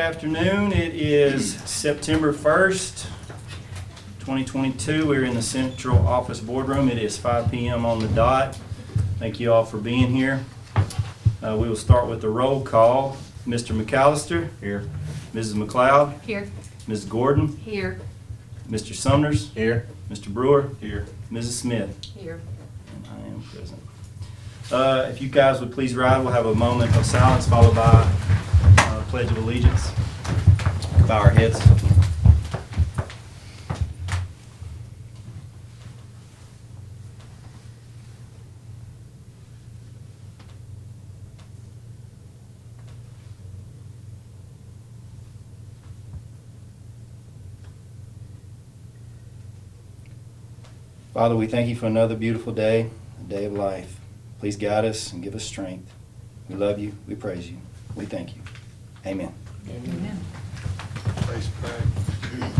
afternoon. It is September 1st, 2022. We're in the Central Office Boardroom. It is 5 p.m. on the dot. Thank you all for being here. We will start with the roll call. Mr. McAllister. Here. Mrs. McLeod. Here. Mrs. Gordon. Here. Mr. Sumners. Here. Mr. Brewer. Here. Mrs. Smith. Here. And I am present. If you guys would please rise, we'll have a moment of silence followed by Pledge of Allegiance. Bow our heads. Father, we thank you for another beautiful day, a day of life. Please guide us and give us strength. We love you. We praise you. We thank you. Amen. Amen. Please pray.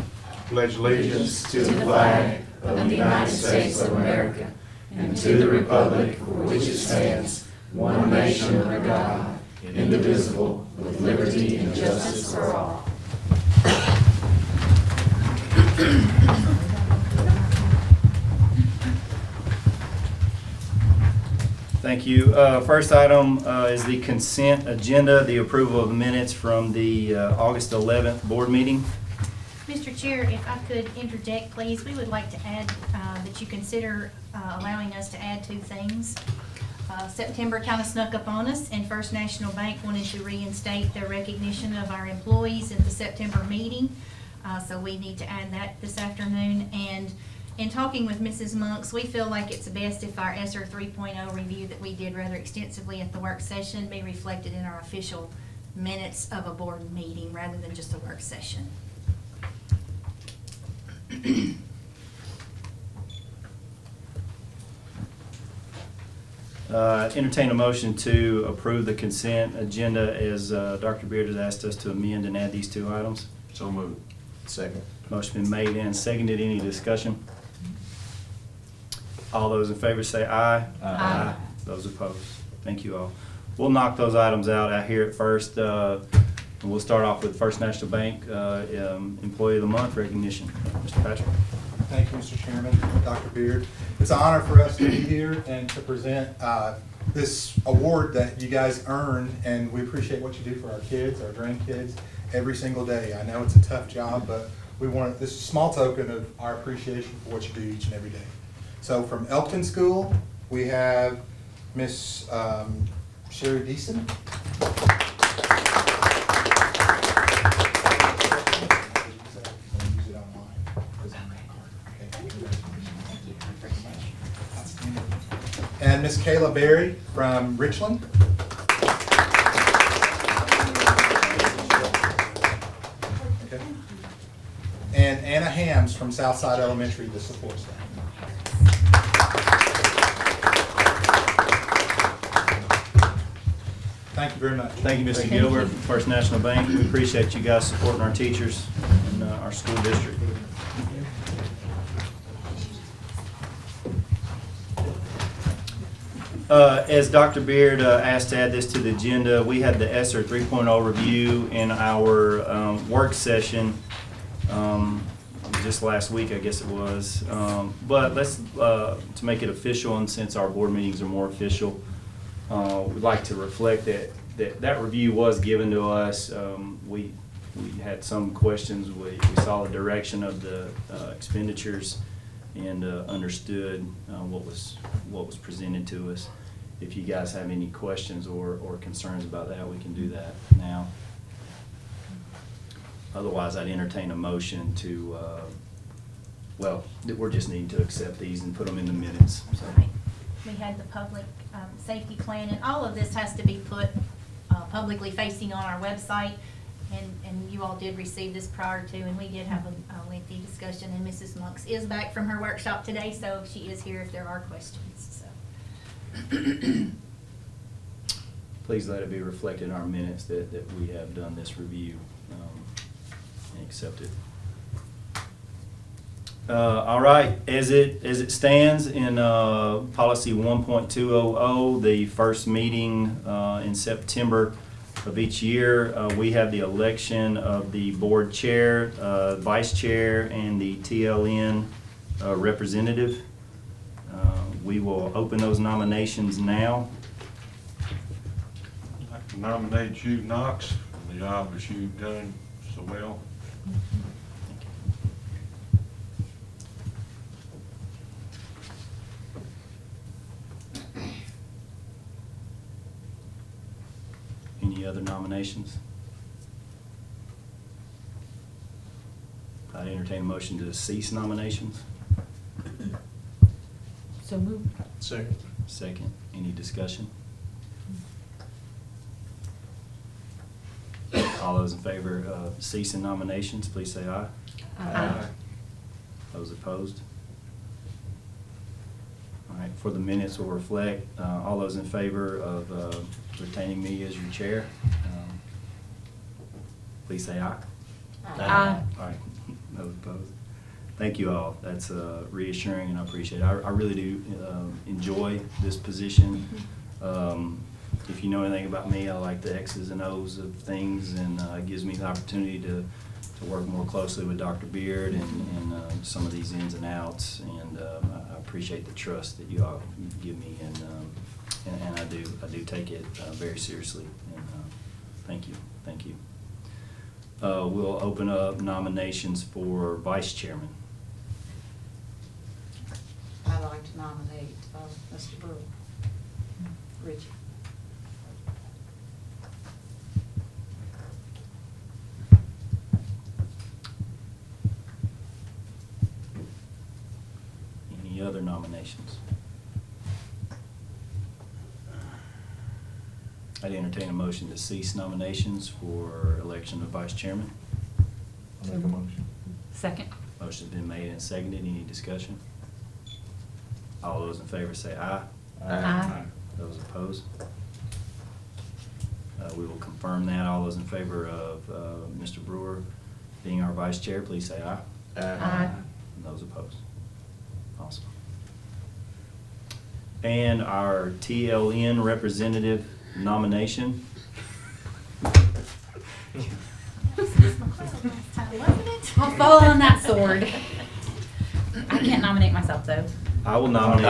Pledge allegiance to the flag of the United States of America and to the republic for which it stands, one nation under God, indivisible, with liberty and justice for all. Thank you. First item is the consent agenda, the approval of the minutes from the August 11th board meeting. Mr. Chair, if I could interject, please, we would like to add that you consider allowing us to add two things. September kind of snuck up on us, and First National Bank wanted to reinstate their recognition of our employees at the September meeting. So we need to add that this afternoon. And in talking with Mrs. Monks, we feel like it's best if our ESER 3.0 review that we did rather extensively at the work session be reflected in our official minutes of a board meeting rather than just a work session. Entertain a motion to approve the consent agenda as Dr. Beard has asked us to amend and add these two items. So moved. Second. Motion been made and seconded. Any discussion? All those in favor say aye. Aye. Those opposed? Thank you all. We'll knock those items out here at first. And we'll start off with First National Bank Employee of the Month recognition. Mr. Patrick. Thank you, Mr. Chairman, Dr. Beard. It's an honor for us to be here and to present this award that you guys earned, and we appreciate what you do for our kids, our grandkids, every single day. I know it's a tough job, but we want this small token of our appreciation for what you do each and every day. So from Elkton School, we have Miss Sherry Deason. And Miss Kayla Berry from Richland. Okay. And Anna Hams from Southside Elementary, the support staff. Thank you very much. Thank you, Mr. Gilbert, First National Bank. We appreciate you guys supporting our teachers and our school district. As Dr. Beard asked to add this to the agenda, we had the ESER 3.0 review in our work session just last week, I guess it was. But let's, to make it official, and since our board meetings are more official, we'd like to reflect that review was given to us. We had some questions. We saw the direction of the expenditures and understood what was presented to us. If you guys have any questions or concerns about that, we can do that now. Otherwise, I'd entertain a motion to, well, we're just needing to accept these and put them in the minutes. So. Right. We had the public safety plan, and all of this has to be put publicly facing on our website. And you all did receive this prior to, and we did have a lengthy discussion. And Mrs. Monks is back from her workshop today, so she is here if there are questions. So. Please let it be reflected in our minutes that we have done this review and accepted. All right, as it stands in policy 1.200, the first meeting in September of each year, we have the election of the board chair, vice chair, and the TLN representative. We will open those nominations now. I'd like to nominate you, Knox, for the job that you've done so well. Any other nominations? I'd entertain a motion to cease nominations. So moved. Second. Second, any discussion? All those in favor of ceasing nominations, please say aye. Aye. Those opposed? All right, for the minutes will reflect, all those in favor of retaining me as your chair, please say aye. Aye. All right, those opposed? Thank you all. That's reassuring, and I appreciate it. I really do enjoy this position. If you know anything about me, I like the X's and O's of things, and it gives me the opportunity to work more closely with Dr. Beard and some of these ins and outs. And I appreciate the trust that you all give me, and I do take it very seriously. And thank you, thank you. We'll open up nominations for vice chairman. I'd like to nominate Mr. Brewer. Richard. Any other nominations? I'd entertain a motion to cease nominations for election of vice chairman. I'll make a motion. Second. Motion's been made and seconded. Any discussion? All those in favor say aye. Aye. Those opposed? We will confirm that. All those in favor of Mr. Brewer being our vice chair, please say aye. Aye. And those opposed? Awesome. And our TLN representative nomination. I'll fall on that sword. I can't nominate myself though. I will nominate.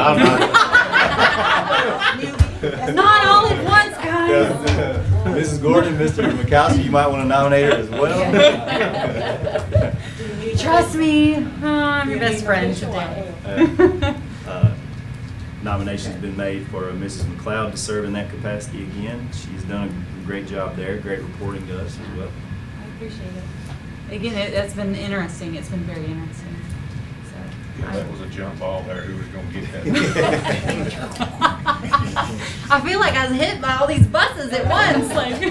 Not all at once, guys. Mrs. Gordon, Mr. McCoskey, you might want to nominate her as well. Trust me, I'm your best friend today. Nomination's been made for Mrs. McLeod to serve in that capacity again. She's done a great job there, great reporting to us as well. I appreciate it. Again, it's been interesting. It's been very interesting. So, Yeah, that was a jump ball there. Who was gonna get that? I feel like I was hit by all these buses at once. Like,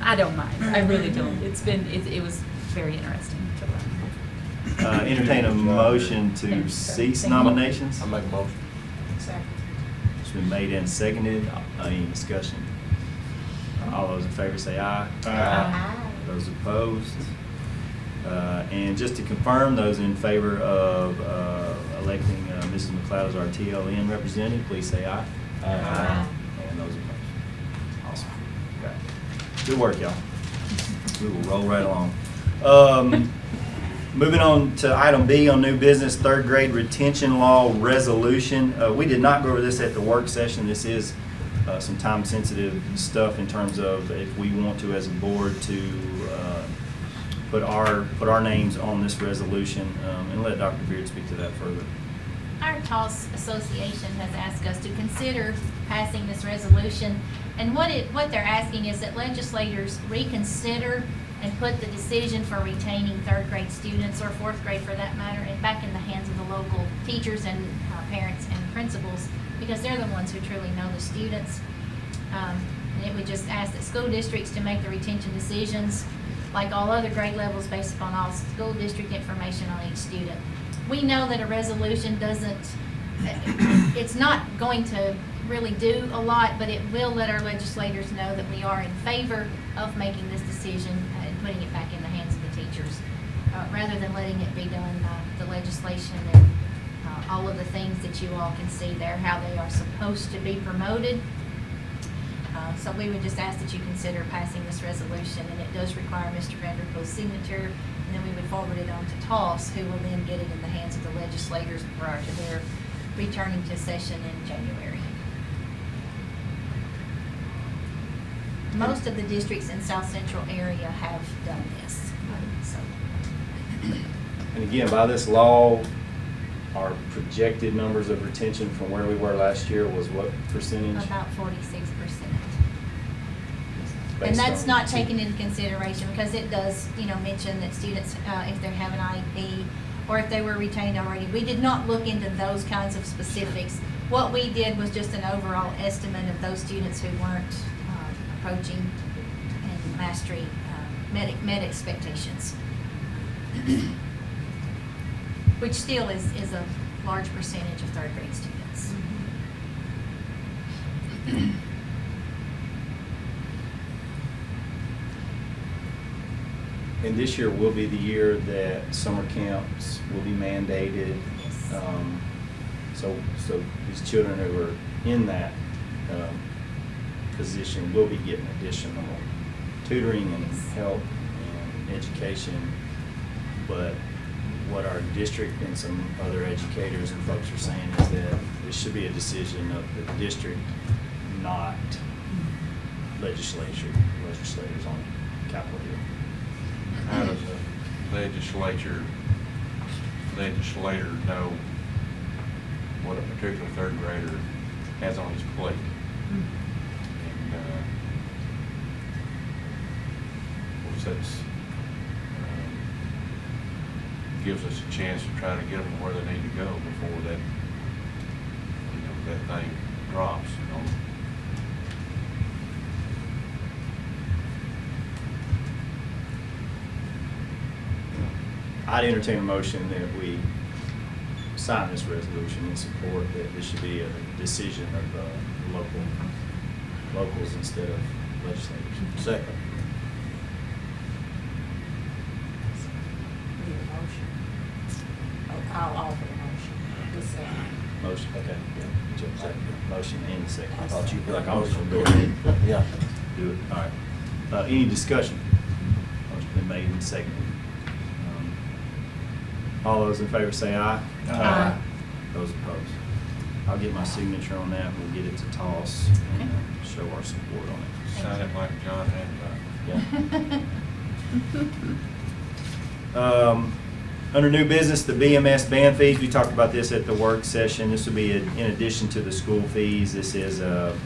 I don't mind. I really don't. It was very interesting to learn. Entertain a motion to cease nominations. I'll make a motion. Second. It's been made and seconded. Any discussion? All those in favor say aye. Aye. Those opposed? And just to confirm, those in favor of electing Mrs. McLeod as our TLN representative, please say aye. Aye. And those opposed? Awesome. Okay. Good work, y'all. We will roll right along. Moving on to item B on new business, third grade retention law resolution. We did not go over this at the work session. This is some time-sensitive stuff in terms of if we want to, as a board, to put our names on this resolution, and let Dr. Beard speak to that further. Our TOS Association has asked us to consider passing this resolution, and what they're asking is that legislators reconsider and put the decision for retaining third grade students, or fourth grade for that matter, and back in the hands of the local teachers and parents and principals, because they're the ones who truly know the students. And it would just ask that school districts to make the retention decisions like all other grade levels based upon all school district information on each student. We know that a resolution it's not going to really do a lot, but it will let our legislators know that we are in favor of making this decision and putting it back in the hands of the teachers, rather than letting it be done by the legislation and all of the things that you all can see there, how they are supposed to be promoted. So we would just ask that you consider passing this resolution, and it does require Mr. Vanderpool's signature, and then we would forward it on to TOS, who will then get it in the hands of the legislators prior to their returning to session in January. Most of the districts in South Central area have done this, so. And again, by this law, our projected numbers of retention from where we were last year was what percentage? About 46%. And Based that's on- not taken into consideration, because it does, mention that students, if they have an IEP, or if they were retained already. We did not look into those kinds of specifics. What we did was just an overall estimate of those students who weren't approaching and mastering med expectations. Which still is a large percentage of third grade students. And this year will be the year that summer camps will be mandated. Yes. So these children who are in that position will be getting additional tutoring and help and education. But what our district and some other educators and folks are saying is that this should be a decision of the district, not legislators on Capitol Hill. How does the legislator know what a particular third grader has on his plate? And, of course, that's, gives us a chance to try to get them where they need to go before that, that thing drops, I'd entertain a motion that we sign this resolution and support that this should be a decision of locals instead of legislators. Second. Need a motion. Oh, I'll offer a motion. Just, Motion, okay, yeah. Second. Motion and a second. I thought you were like, I I was was gonna gonna go go ahead. ahead. Yeah. Do it, all right. Any discussion? Motion been made and seconded. All those in favor say aye. Aye. Those opposed. I'll get my signature on that, we'll get it to TOS and show our support on it. Sign it like John had. Yeah. Under new business, the BMS Band Fees, we talked about this at the work session. This will be in addition to the school fees. This is a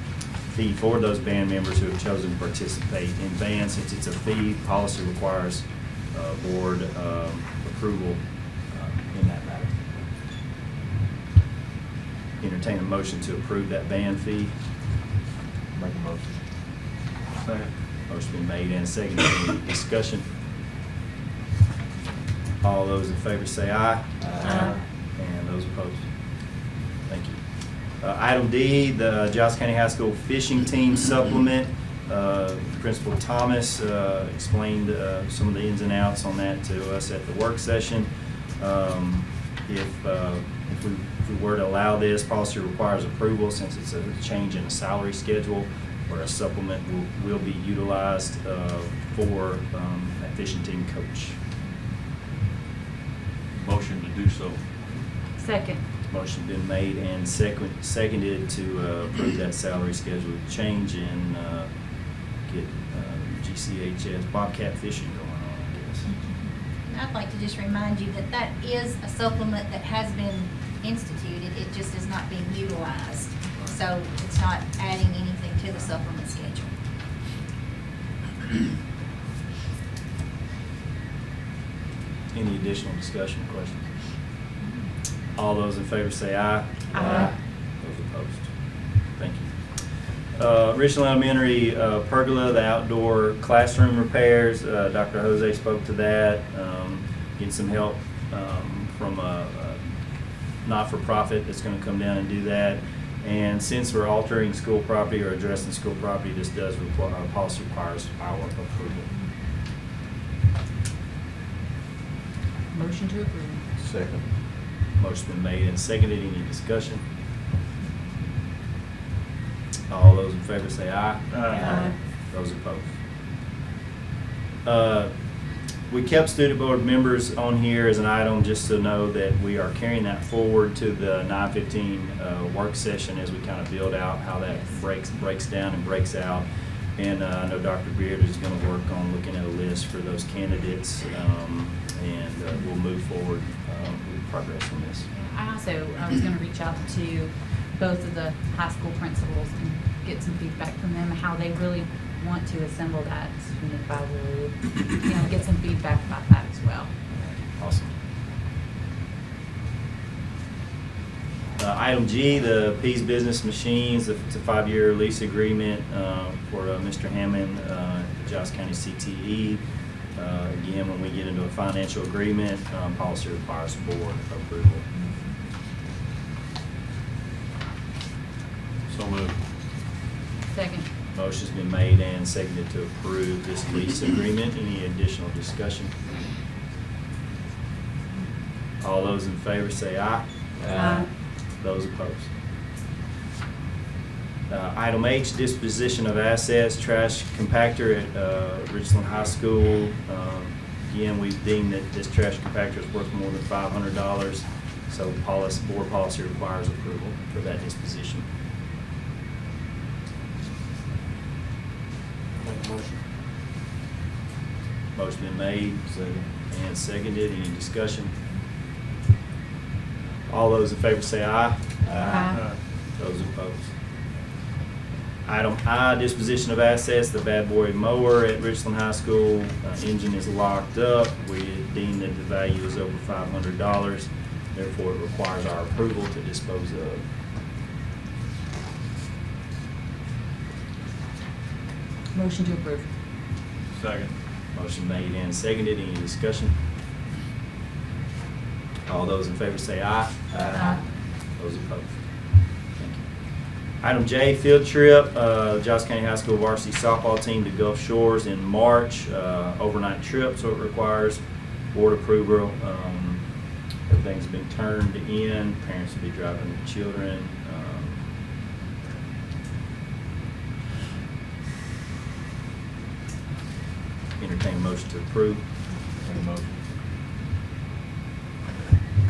fee for those band members who have chosen to participate in band. Since it's a fee, policy requires board approval in that matter. Entertain a motion to approve that band fee. Make a motion. Second. Motion been made and seconded. Any discussion? All those in favor say aye. Aye. And those opposed? Thank you. Item D, the Giles County High School fishing team supplement. Principal Thomas explained some of the ins and outs on that to us at the work session. If we were to allow this, policy requires approval since it's a change in the salary schedule where a supplement will be utilized for a fishing team coach. Motion to do so. Second. Motion been made and seconded to approve that salary schedule change and get GCHS Bobcat fishing going on, I guess. I'd like to just remind you that that is a supplement that has been instituted, it just is not being utilized. So it's not adding anything to the supplement schedule. Any additional discussion or questions? All those in favor say aye. Aye. Those opposed? Thank you. Richland Elementary pergola, the outdoor classroom repairs, Dr. Jose spoke to that, getting some help from a not-for-profit that's going to come down and do that. And since we're altering school property or addressing school property, this does require, our policy requires our approval. Motion to approve. Second. Motion been made and seconded. Any discussion? All those in favor say aye. Aye. Those opposed. We kept student board members on here as an item just to know that we are carrying that forward to the 9:15 work session as we kind of build out how that breaks down and breaks out. And I know Dr. Beard is going to work on looking at a list for those candidates, and we'll move forward with progress on this. I was going to reach out to both of the high school principals and get some feedback from them, how they really want to assemble that student advisory, get some feedback about that as well. Awesome. Item G, the Bms Business Machines, it's a 5-year lease agreement for Mr. Hammond, Giles County CTE. Again, when we get into a financial agreement, policy requires board approval. So moved. Second. Motion's been made and seconded to approve this lease agreement. Any additional discussion? All those in favor say aye. Aye. Those opposed. Item H, disposition of assets, trash compactor at Richland High School. Again, we've deemed that this trash compactor is worth more than $500, so board policy requires approval for that disposition. Make a motion. Motion been made Second. and seconded. Any discussion? All those in favor say aye. Aye. Those opposed. Item I, disposition of assets, the bad boy mower at Richland High School. Engine is locked up. We deem that the value is over $500. Therefore, it requires our approval to dispose of. Motion to approve. Second. Motion made and seconded. Any discussion? All those in favor say aye. Aye. Those opposed. Thank you. Item J, field trip, Giles County High School varsity softball team to Gulf Shores in March, overnight trip, so it requires board approval. Everything's been turned in, parents will be driving the children. Entertain a motion to approve. Make a motion.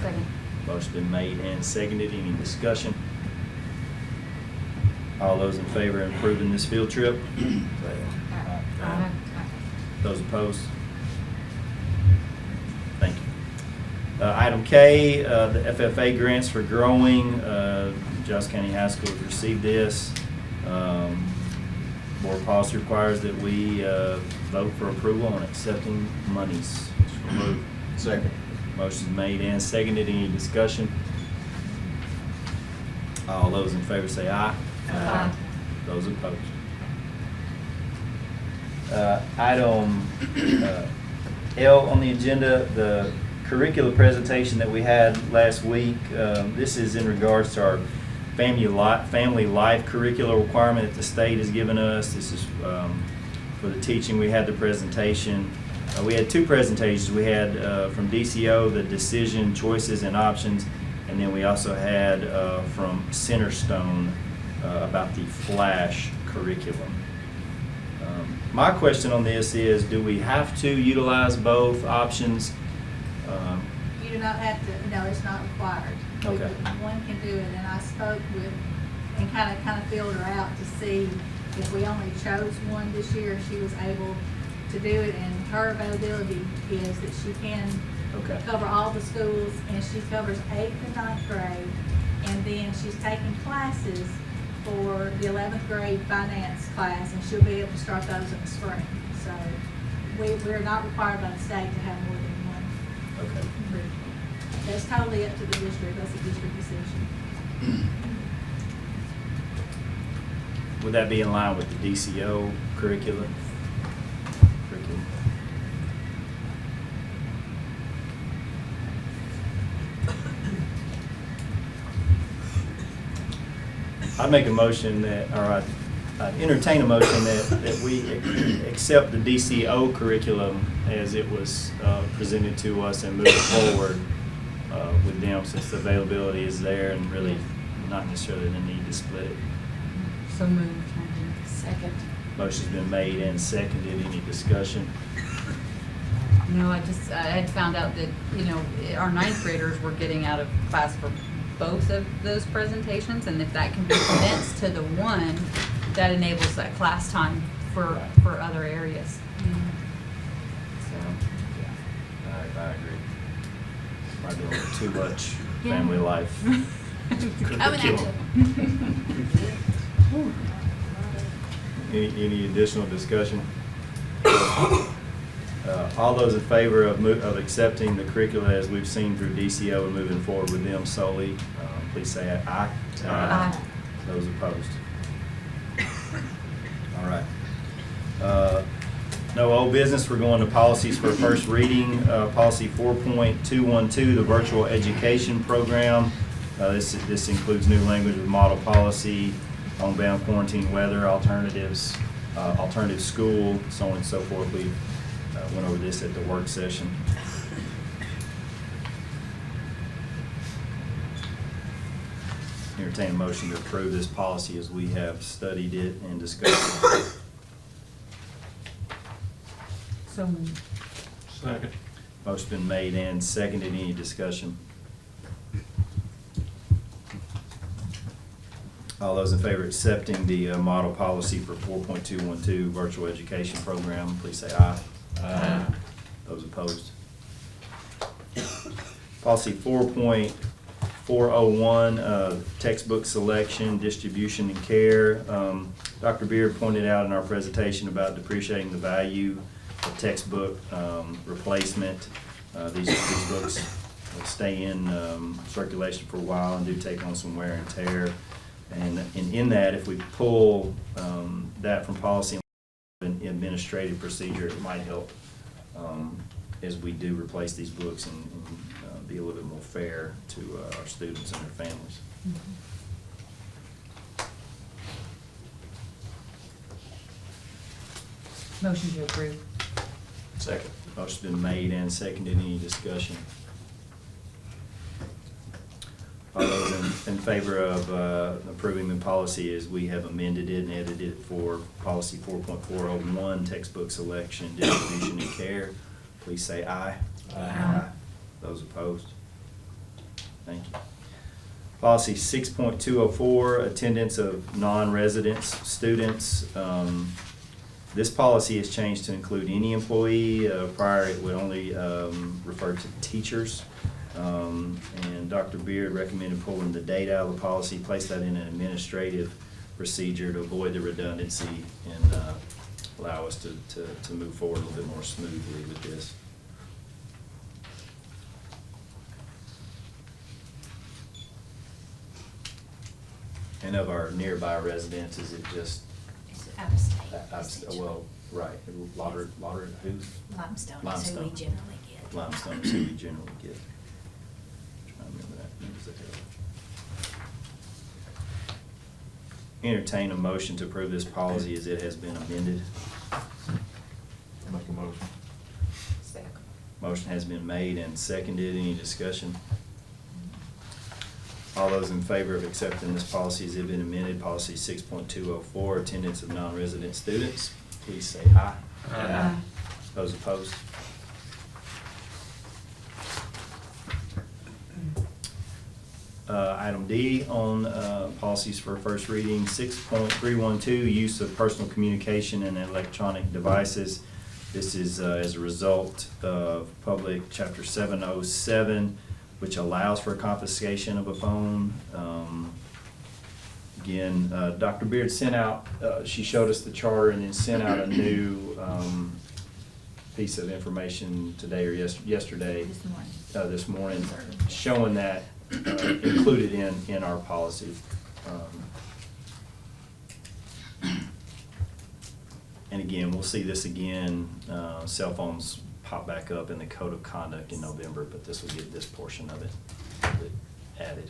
Second. Motion been made and seconded. Any discussion? All those in favor of approving this field trip? Aye. Those opposed? Thank you. Item K, the FFA grants for growing. Giles County High School has received this. Board policy requires that we vote for approval on accepting monies. So moved. Second. Motion made and seconded. Any discussion? All those in favor say aye. Aye. Those opposed. Item L on the agenda, the curricular presentation that we had last week. This is in regards to our family life curricular requirement that the state has given us. This is for the teaching. We had the presentation. We had two presentations. We had from DCO, the decision, choices, and options, and then we also had from Centerstone about the Flash curriculum. My question on this is, do we have to utilize both options? You do not have to, no, it's not required. Okay. One can do it, and I spoke with, and kind of filled her out to see if we only chose one this year, she was able to do it, and her availability is that she can Okay. cover all the schools, and she covers 8th and 9th grade, and then she's taking classes for the 11th grade finance class, and she'll be able to start those in the spring. So we're not required by the state to have more than one. Okay. That's totally up to the district, that's a district decision. Would that be in line with the DCO curriculum? I'd make a motion that, or I'd entertain a motion that we accept the DCO curriculum as it was presented to us and move forward with them, since the availability is there and really not necessarily the need to split it. So moved. Second. Motion's been made and seconded. Any discussion? No, I had found out that, our ninth graders were getting out of class for both of those presentations, and if that can be condensed to the one, that enables that class time for other areas. So, I agree. Probably a little too much Yeah. family life. coming at you. Any additional discussion? All those in favor of accepting the curricula as we've seen through DCO and moving forward with them solely, please say aye. Aye. Those opposed? All right. No old business. We're going to policies for first reading. Policy 4.212, the virtual education program. This includes new language with model policy, homebound quarantine weather alternatives, alternative school, so on and so forth. We went over this at the work session. Entertain a motion to approve this policy as we have studied it and discussed it. So moved. Second. Motion been made and seconded. Any discussion? All those in favor of accepting the model policy for 4.212 virtual education program, please say aye. Aye. Those opposed? Policy 4.401, textbook selection, distribution, and care. Dr. Beard pointed out in our presentation about depreciating the value of textbook replacement. These books will stay in circulation for a while and do take on some wear and tear. And in that, if we pull that from policy and administrative procedure, it might help as we do replace these books and be a little bit more fair to our students and their families. Motion to approve. Second. Motion's been made and seconded. Any discussion? All those in favor of approving the policy as we have amended it and edited it for policy 4.401, textbook selection, distribution, and care, please say aye. Aye. Those opposed? Thank you. Policy 6.204, attendance of non-residents students. This policy has changed to include any employee. Prior, it would only refer to teachers. And Dr. Beard recommended pulling the date out of the policy, place that in an administrative procedure to avoid the redundancy and allow us to move forward a little bit more smoothly with this. And of our nearby residents, is it just? It's out of state. Well, right, Lauder, who's? Limestone is who we Limestone. generally get. Limestone is who we generally get. Trying to remember that. Numbers ahead. Entertain a motion to approve this policy as it has been amended. Make a motion. Second. Motion has been made and seconded. Any discussion? All those in favor of accepting this policy as it has been amended, policy 6.204, attendance of non-resident students, please say aye. Aye. Those opposed? Item D on policies for first reading, 6.312, use of personal communication and electronic devices. This is as a result of Public Chapter 707, which allows for confiscation of a phone. Again, Dr. Beard sent out, she showed us the charter and then sent out a new piece of information today or yesterday. This morning, showing that included in our policy. And again, we'll see this again, cell phones pop back up in the Code of Conduct in November, but this will get this portion of it added.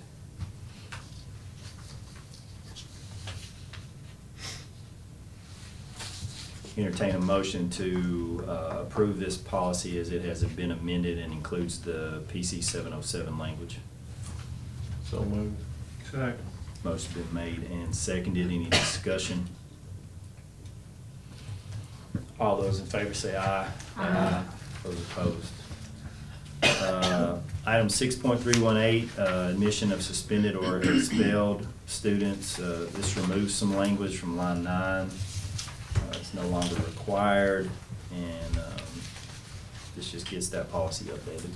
Entertain a motion to approve this policy as it has been amended and includes the PC 707 language. So moved. Second. Motion's been made and seconded. Any discussion? All those in favor say aye. Aye. Those opposed. Item 6.318, admission of suspended or expelled students. This removes some language from line 9. It's no longer required, and this just gets that policy updated.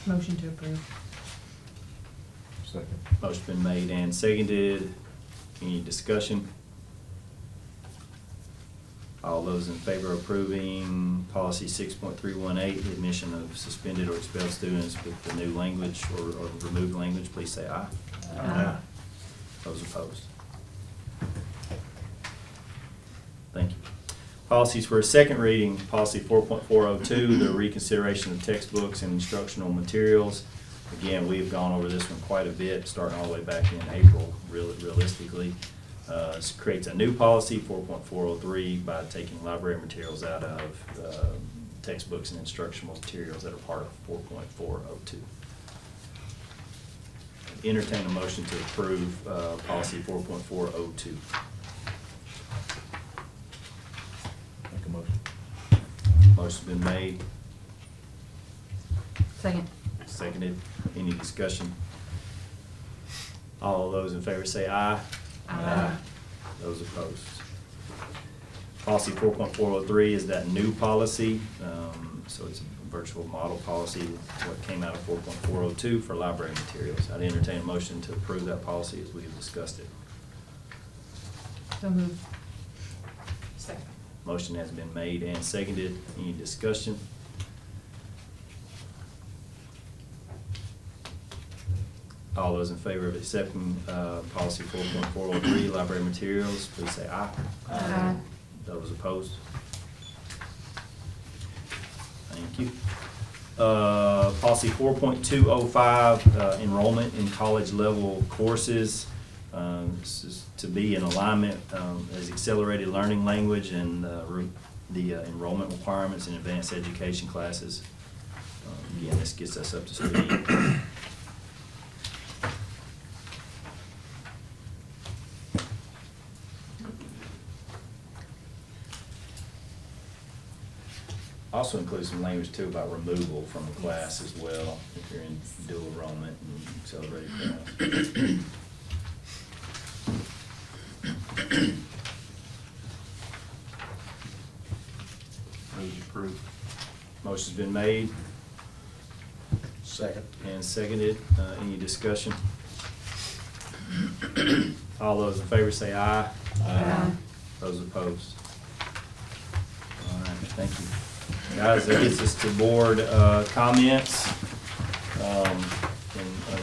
Motion to approve. Second. Motion's been made and seconded. Any discussion? All those in favor of approving policy 6.318, the admission of suspended or expelled students with the new language or removed language, please say aye. Aye. Those opposed? Thank you. Policies for a second reading, policy 4.402, the reconsideration of textbooks and instructional materials. Again, we've gone over this one quite a bit, starting all the way back in April, realistically. This creates a new policy, 4.403, by taking library materials out of textbooks and instructional materials that are part of 4.402. Entertain a motion to approve policy 4.402. Make a motion. Motion's been made, Second. seconded. Any discussion? All those in favor say aye. Aye. Those opposed. Policy 4.403 is that new policy, so it's a virtual model policy, what came out of 4.402 for library materials. I'd entertain a motion to approve that policy as we have discussed it. So moved. Second. Motion has been made and seconded. Any discussion? All those in favor of accepting policy 4.403, library materials, please say aye. Aye. Those opposed? Thank you. Policy 4.205, enrollment in college level courses. This is to be in alignment as accelerated learning language and the enrollment requirements in advanced education classes. Again, this gets us up to speed. Also includes some language too about removal from the class as well, if you're in dual enrollment and accelerated class. Move to approve. Motion's been made Second. and seconded. Any discussion? All those in favor say aye. Aye. Those opposed? All right, thank you. Guys, that gets us to board comments. And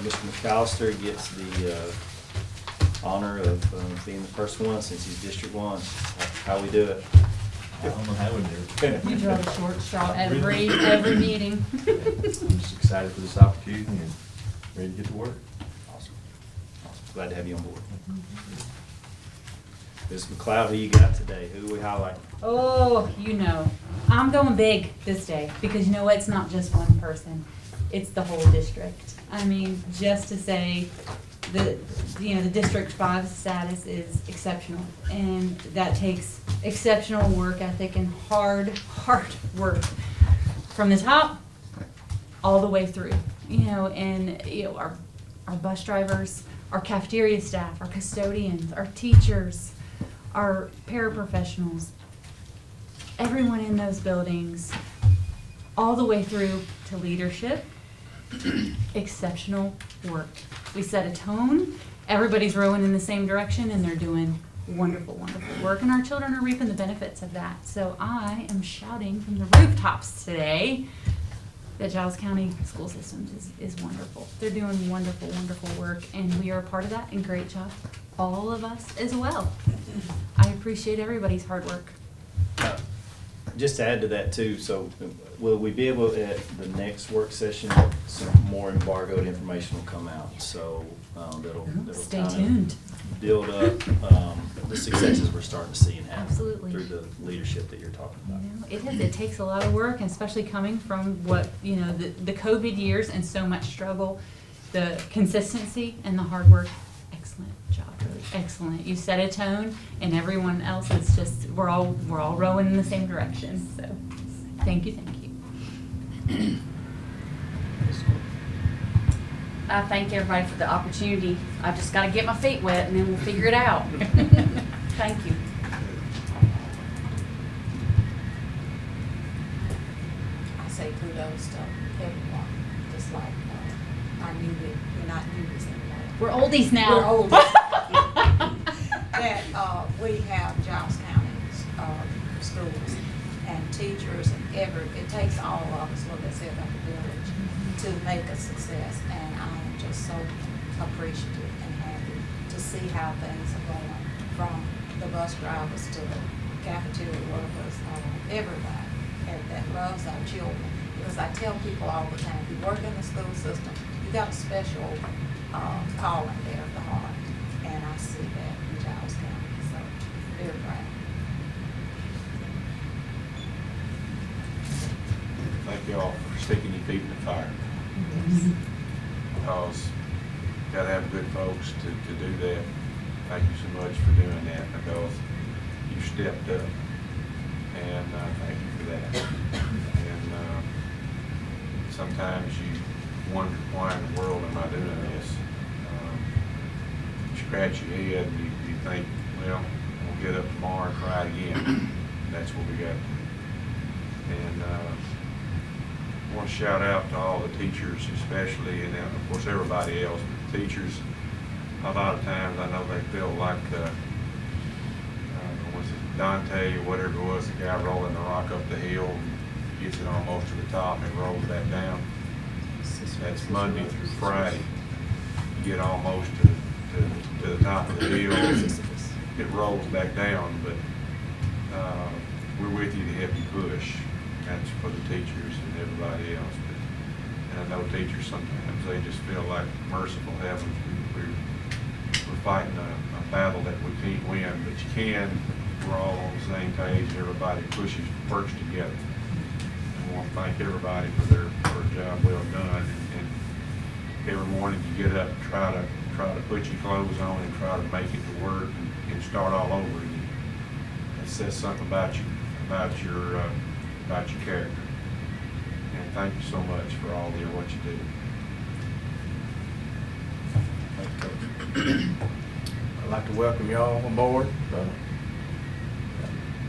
Mr. McAllister gets the honor of being the first one since he's District 1. How we do it? I don't know how we do it. You draw the short straw every meeting. I'm just excited for this opportunity and ready to get to work. Awesome. Glad to have you on board. Ms. McLeod, who you got today? Who we highlight? Oh, you know, I'm going big this day because you know what? It's not just one person. It's the whole district. I mean, just to say the District 5 status is exceptional, and that takes exceptional work ethic and hard work from the top all the way through. Our bus drivers, our cafeteria staff, our custodians, our teachers, our paraprofessionals, everyone in those buildings, all the way through to leadership, exceptional work. We set a tone, everybody's rowing in the same direction, and they're doing wonderful, wonderful work, and our children are reaping the benefits of that. So I am shouting from the rooftops today that Giles County School Systems is wonderful. They're doing wonderful, wonderful work, and we are a part of that, and great job, all of us as well. I appreciate everybody's hard work. Just to add to that too, so will we be able, at the next work session, some more embargoed information will come out, so that'll Stay kind of tuned. build up the successes we're starting to see in Absolutely. through the leadership that you're talking about. It takes a lot of work, and especially coming from what, the COVID years and so much struggle, the consistency and the hard work. Excellent job, really excellent. You set a tone, and everyone else is just, we're all rowing in the same direction, so thank you. I thank everybody for the opportunity. I just gotta get my feet wet and then we'll figure it out. Thank you. I say kudos to everyone, just like, I knew that, we're not new this anymore. We're oldies now. We're old. That, we have Giles County, schools and teachers and it takes all of us, like I said, like a village, to make a success. And I am just so appreciative and happy to see how things are going, from the bus drivers to the cafeteria workers, everybody that loves our children. Because I tell people all the time, if you work in the school system, you got a special calling there at the heart. And I see that in Giles County, so very proud. Thank you all for sticking your feet in the fire. Because you gotta have good folks to do that. Thank you so much for doing that, because you stepped up, and thank you for that. And sometimes you wonder, why in the world am I doing this? You scratch your head and you think, well, we'll get up tomorrow and try it again. And that's what we got to do. And I want to shout out to all the teachers especially, and of course everybody else, but the teachers, a lot of times I know they feel like, was it Dante or whatever it was, the guy rolling the rock up the hill, gets it almost to the top and rolls back down. That's Monday through Friday. You get almost to the top of the hill, it rolls back down, but we're with you to help you push. That's for the teachers and everybody else. And I know teachers sometimes, they just feel like merciful heaven. We're fighting a battle that we can't win, but you can. We're all on the same page. Everybody works together. I want to thank everybody for a job well done. And every morning you get up, try to put your clothes on and try to make it to work and start all over again. That says something about you, about your character. And thank you so much for all what you do. I'd like to welcome y'all aboard.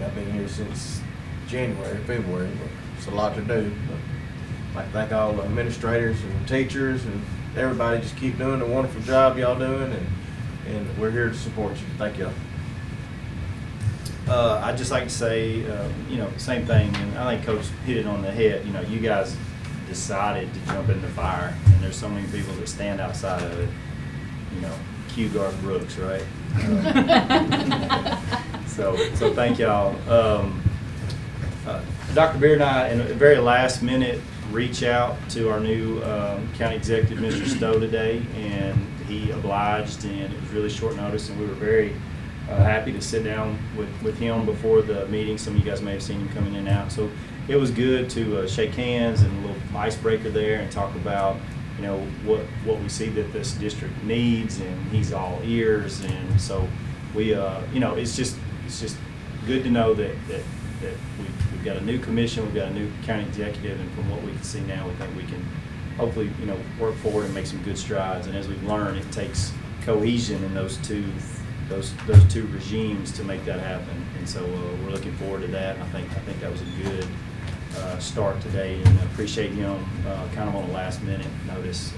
I've been here since February, but it's a lot to do. But I'd like to thank all the administrators and teachers and everybody. Just keep doing the wonderful job y'all doing, and we're here to support you. Thank y'all. I'd just like to say, same thing, and I think Coach hit it on the head. You guys decided to jump in the fire, and there's so many people that stand outside of it. Q Guard Brooks, right? So thank y'all. Dr. Beard and I, in a very last minute, reach out to our new county executive, Mr. Stowe, today, and he obliged, and it was really short notice, and we were very happy to sit down with him before the meeting. Some of you guys may have seen him coming in and out. So it was good to shake hands and a little icebreaker there and talk about what we see that this district needs, and he's all ears. And so we it's just good to know that we've got a new commission, we've got a new county executive, and from what we can see now, we think we can hopefully work forward and make some good strides. And as we've learned, it takes cohesion in those two regimes to make that happen. And so we're looking forward to that. And I think that was a good start today, and I appreciate him kind of on a last minute notice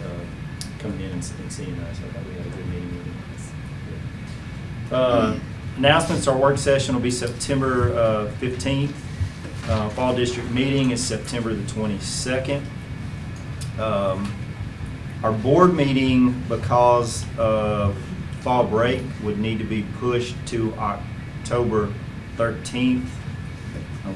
coming in and seeing us. I thought we had a good meeting with him. Announcements: our work session will be September 15th. Fall district meeting is September the 22nd. Our board meeting, because of fall break, would need to be pushed to October 13th,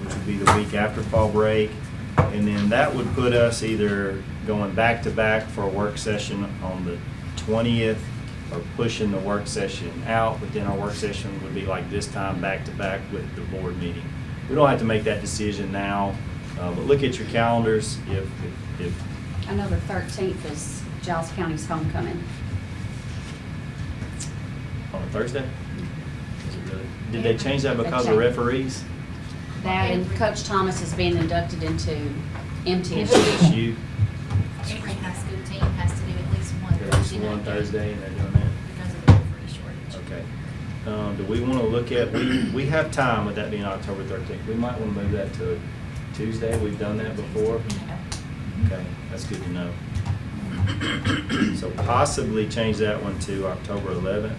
which would be the week after fall break. And then that would put us either going back to back for a work session on the 20th are pushing the work session out, but then our work session would be like this time, back to back with the board meeting. We don't have to make that decision now, but look at your calendars. If I know the 13th is Giles County's homecoming. on a Thursday? Is it really? Did they change that They because of changed it. referees? That and Coach Thomas is being inducted into MTSU. MTSU, Every high school team has to do at least one at least Thursday one night game Thursday, and they're doing that? because of the referee shortage. Okay. Do we want to look at, we have time with that being October 13th. We might want to move that to Tuesday. We've done that before. Okay, that's good to know. So possibly change that one to October 11th.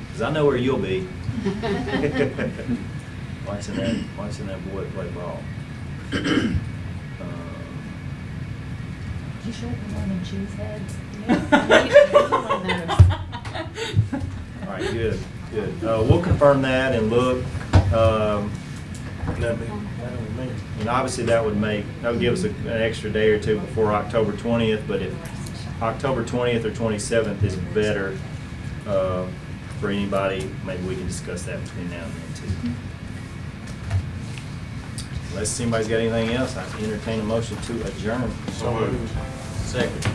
Because I know where you'll be. Watching that boy play ball. You sure you want them cheese heads? All right, good. We'll confirm that and look. And obviously that would give us an extra day or two before October 20th, but if October 20th or 27th is better for anybody, maybe we can discuss that between now and then too. Unless anybody's got anything else, I entertain a motion to adjourn. So moved. Second.